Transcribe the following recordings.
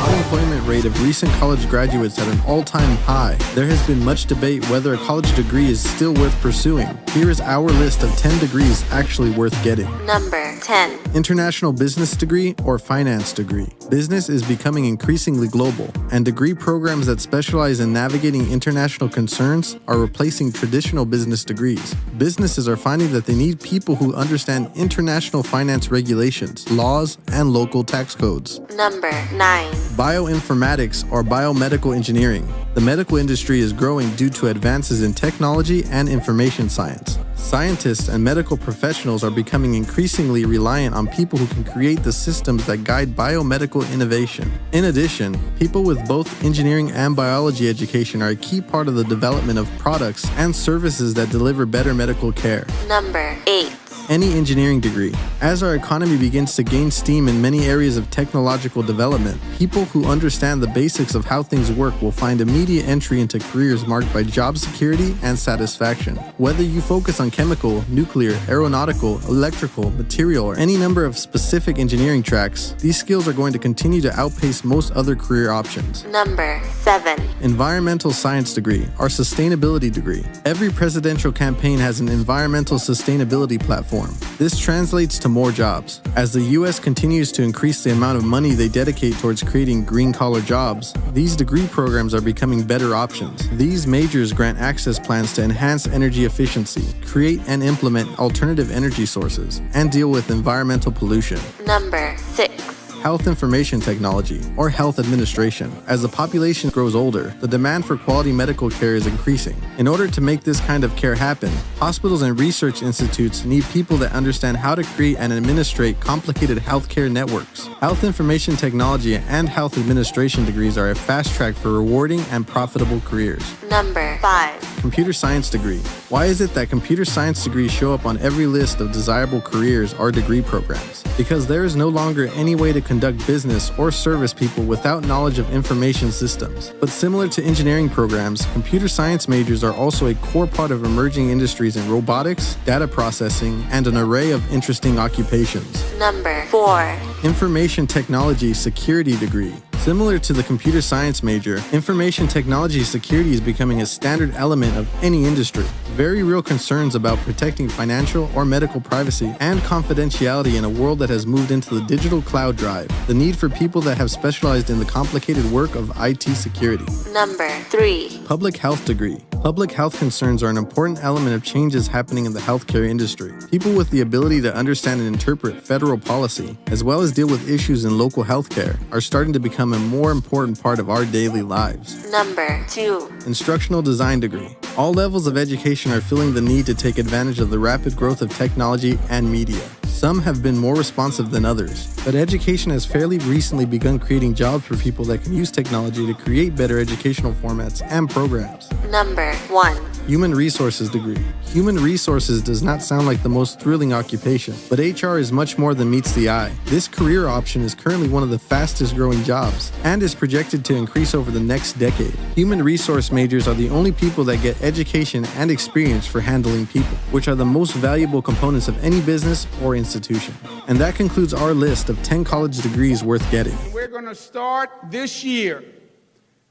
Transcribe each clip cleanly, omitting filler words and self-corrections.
Unemployment rate of recent college graduates at an all-time high, there has been much debate whether a college degree is still worth pursuing. Here is our list of 10 degrees actually worth getting. Number 10. International business degree or finance degree. Business is becoming increasingly global, and degree programs that specialize in navigating international concerns are replacing traditional business degrees. Businesses are finding that they need people who understand international finance regulations, laws, and local tax codes. Number 9. Bioinformatics or biomedical engineering. The medical industry is growing due to advances in technology and information science. Scientists and medical professionals are becoming increasingly reliant on people who can create the systems that guide biomedical innovation. In addition, people with both engineering and biology education are a key part of the development of products and services that deliver better medical care. Number 8. Any engineering degree. As our economy begins to gain steam in many areas of technological development, people who understand the basics of how things work will find immediate entry into careers marked by job security and satisfaction. Whether you focus on chemical, nuclear, aeronautical, electrical, material, or any number of specific engineering tracks, these skills are going to continue to outpace most other career options. Number 7. Environmental science degree or sustainability degree. Every presidential campaign has an environmental sustainability platform. This translates to more jobs. As the U.S. continues to increase the amount of money they dedicate towards creating green-collar jobs, these degree programs are becoming better options. These majors grant access plans to enhance energy efficiency, create and implement alternative energy sources, and deal with environmental pollution. Number 6. Health information technology or health administration. As the population grows older, the demand for quality medical care is increasing. In order to make this kind of care happen, hospitals and research institutes need people that understand how to create and administrate complicated healthcare networks. Health information technology and health administration degrees are a fast track for rewarding and profitable careers. Number 5. Computer science degree. Why is it that computer science degrees show up on every list of desirable careers or degree programs? Because there is no longer any way to conduct business or service people without knowledge of information systems. But similar to engineering programs, computer science majors are also a core part of emerging industries in robotics, data processing, and an array of interesting occupations. Number 4. Information technology security degree. Similar to the computer science major, information technology security is becoming a standard element of any industry. Very real concerns about protecting financial or medical privacy and confidentiality in a world that has moved into the digital cloud drive. The need for people that have specialized in the complicated work of IT security. Number 3. Public health degree. Public health concerns are an important element of changes happening in the healthcare industry. People with the ability to understand and interpret federal policy, as well as deal with issues in local healthcare, are starting to become a more important part of our daily lives. Number 2. Instructional design degree. All levels of education are feeling the need to take advantage of the rapid growth of technology and media. Some have been more responsive than others, but education has fairly recently begun creating jobs for people that can use technology to create better educational formats and programs. Number 1. Human resources degree. Human resources does not sound like the most thrilling occupation, but HR is much more than meets the eye. This career option is currently one of the fastest growing jobs and is projected to increase over the next decade. Human resource majors are the only people that get education and experience for handling people, which are the most valuable components of any business or institution. And that concludes our list of 10 college degrees worth getting. We're going to start this year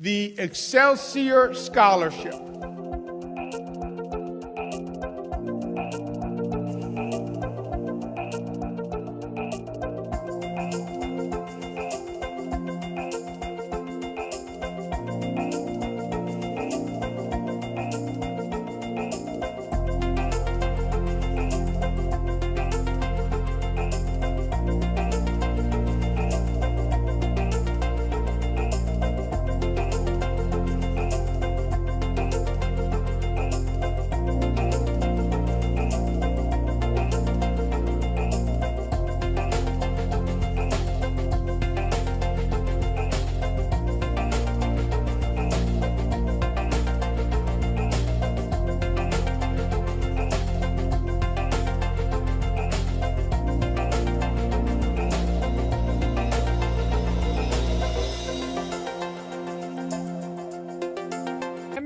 the Excelsior Scholarship.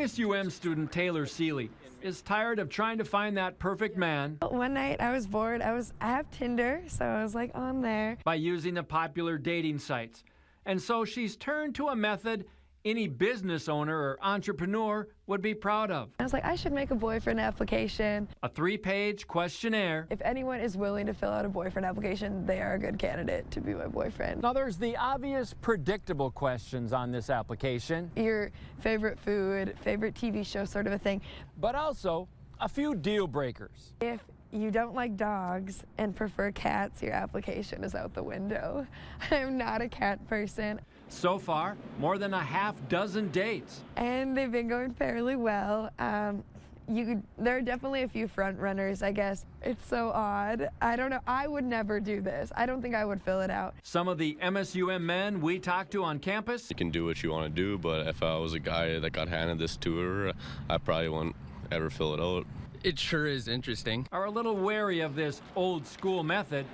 MSUM student Taylor Seeley is tired of trying to find that perfect man One night I was bored. I have Tinder, so I was like on there. by using the popular dating sites. And so she's turned to a method any business owner or entrepreneur would be proud of. I was like, I should make a boyfriend application. A 3-page questionnaire. If anyone is willing to fill out a boyfriend application, they are a good candidate to be my boyfriend. Now there's the obvious predictable questions on this application, Your favorite food, favorite TV show, sort of a thing. but also a few deal breakers. If you don't like dogs and prefer cats, your application is out the window. I'm not a cat person. So far, more than a half dozen dates. And they've been going fairly well. There are definitely a few front runners, I guess. It's so odd. I don't know. I would never do this. I don't think I would fill it out. Some of the MSUM men we talked to on campus You can do what you want to do, but if I was a guy that got handed this tour, I probably wouldn't ever fill it out. It sure is interesting. are a little wary of this old school method,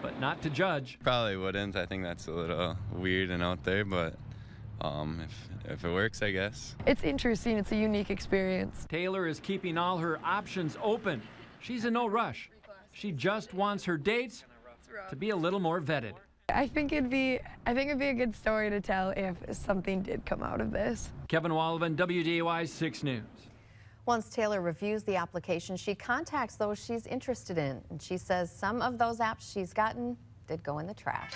but not to judge. Probably wouldn't. I think that's a little weird and out there, but if it works, I guess. It's interesting. It's a unique experience. Taylor is keeping all her options open. She's in no rush. She just wants her dates to be a little more vetted. I think it'd be a good story to tell if something did come out of this. Kevin Wallivan, WDAY 6 News. Once Taylor reviews the application, she contacts those she's interested in. And she says some of those apps she's gotten did go in the trash.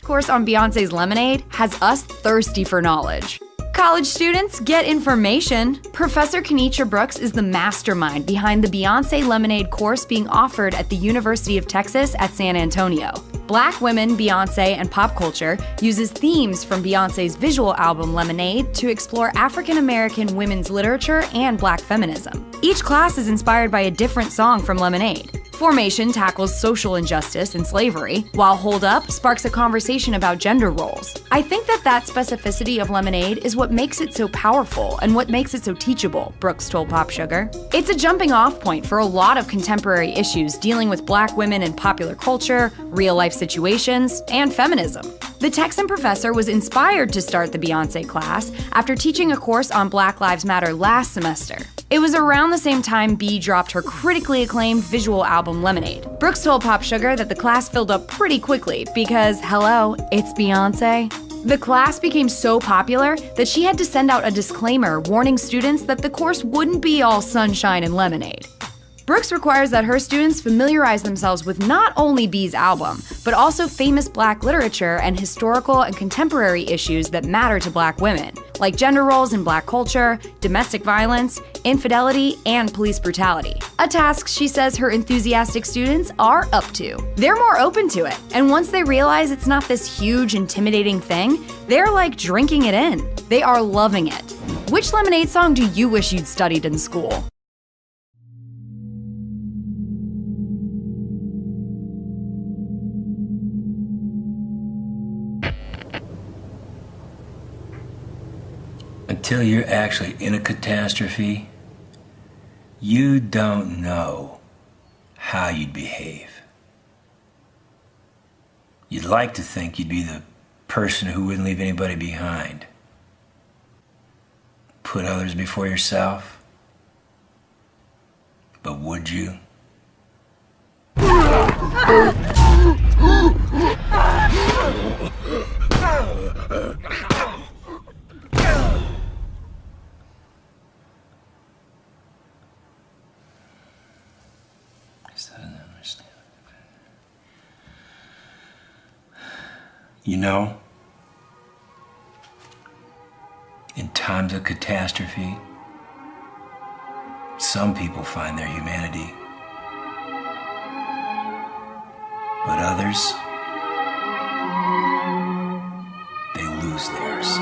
Course on Beyonce's Lemonade has us thirsty for knowledge. College students, get information. Professor Kenitra Brooks is the mastermind behind the Beyonce Lemonade course being offered at the University of Texas at San Antonio. Black Women, Beyoncé, and Pop Culture uses themes from Beyoncé's visual album Lemonade to explore African American women's literature and Black feminism. Each class is inspired by a different song from Lemonade. Formation tackles social injustice and slavery, while Hold Up sparks a conversation about gender roles. I think that specificity of Lemonade is what makes it so powerful and what makes it so teachable, Brooks told Pop Sugar. It's a jumping off point for a lot of contemporary issues dealing with Black women in popular culture, real-life situations, and feminism. The Texan professor was inspired to start the Beyoncé class after teaching a course on Black Lives Matter last semester. It was around the same time Bee dropped her critically acclaimed visual album Lemonade. Brooks told Pop Sugar that the class filled up pretty quickly because, hello, it's Beyoncé. The class became so popular that she had to send out a disclaimer warning students that the course wouldn't be all sunshine and lemonade. Brooks requires that her students familiarize themselves with not only Bee's album, but also famous Black literature and historical and contemporary issues that matter to Black women, like gender roles in Black culture, domestic violence, infidelity, and police brutality. A task she says her enthusiastic students are up to. They're more open to it, and once they realize it's not this huge, intimidating thing, they're like drinking it in. They are loving it. Which Lemonade song do you wish you'd studied in school? Until you're actually in a catastrophe, you don't know how you'd behave. You'd like to think you'd be the person who wouldn't leave anybody behind. Put others before yourself. But would you? You know, in times of catastrophe, some people find their humanity, but others, they lose theirs.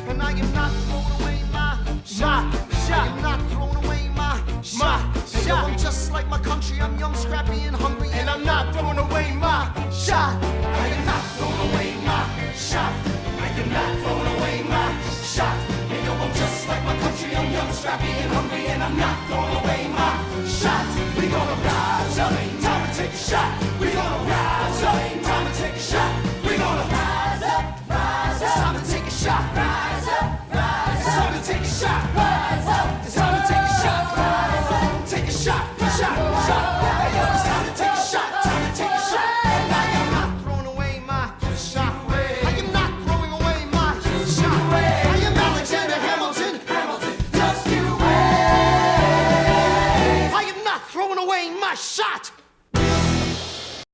And I am not throwing away my shot. I am not throwing away my shot. Yo, I'm just like my country. I'm young, scrappy, and hungry. And I'm not throwing away my shot. I am not throwing away my shot. I am not throwing away my shot. And yo, I'm just like my country. I'm young, scrappy, and hungry. And I'm not throwing away my shot. We gonna rise up. Time to take a shot. We gonna rise up. Time to take a shot. We gonna rise up. Rise up. It's time to take a shot. Rise up. Rise up. It's time to take a shot. Rise up. It's time to take a shot. Rise up. Take a shot.